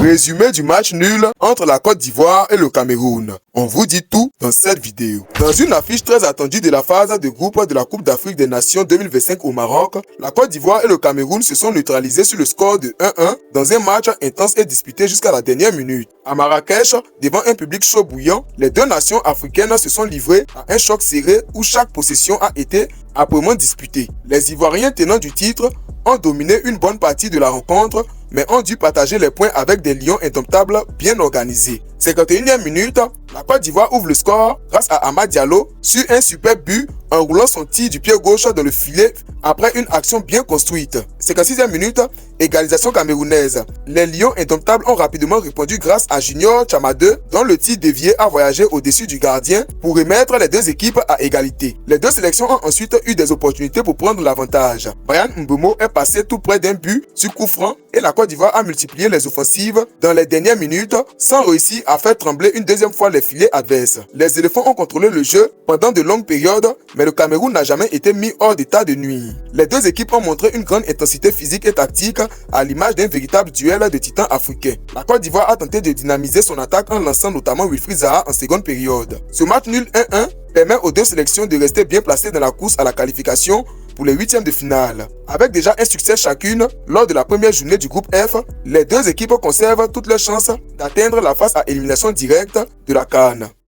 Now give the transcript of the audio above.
Résumé du match nul entre la Côte d'Ivoire et le Cameroun. On vous dit tout dans cette vidéo. Dans une affiche très attendue de la phase de groupe de la Coupe d'Afrique des Nations 2025 au Maroc, la Côte d'Ivoire et le Cameroun se sont neutralisés sur le score de 1-1 dans un match intense et disputé jusqu'à la dernière minute. À Marrakech, devant un public chaud bouillant, les deux nations africaines se sont livrées à un choc serré où chaque possession a été âprement disputée. Les Ivoiriens tenants du titre ont dominé une bonne partie de la rencontre, mais ont dû partager les points avec des lions indomptables bien organisés. 51e minute, la Côte d'Ivoire ouvre le score grâce à Amad Diallo sur un super but en roulant son tir du pied gauche dans le filet après une action bien construite. 56e minute, égalisation camerounaise. Les lions indomptables ont rapidement répondu grâce à Junior Tchamadeu dont le tir dévié a voyagé au-dessus du gardien pour remettre les deux équipes à égalité. Les deux sélections ont ensuite eu des opportunités pour prendre l'avantage. Brian Mbeumo est passé tout près d'un but sur coup franc et la Côte d'Ivoire a multiplié les offensives dans les dernières minutes sans réussir à faire trembler une deuxième fois les filets adverses. Les éléphants ont contrôlé le jeu pendant de longues périodes, mais le Cameroun n'a jamais été mis hors d'état de nuire. Les deux équipes ont montré une grande intensité physique et tactique à l'image d'un véritable duel de titans africains. La Côte d'Ivoire a tenté de dynamiser son attaque en lançant notamment Wilfried Zaha en seconde période. Ce match nul 1-1 permet aux deux sélections de rester bien placées dans la course à la qualification pour les huitièmes de finale. Avec déjà un succès chacune lors de la première journée du groupe F, les deux équipes conservent toutes leurs chances d'atteindre la phase à élimination directe de la CAN.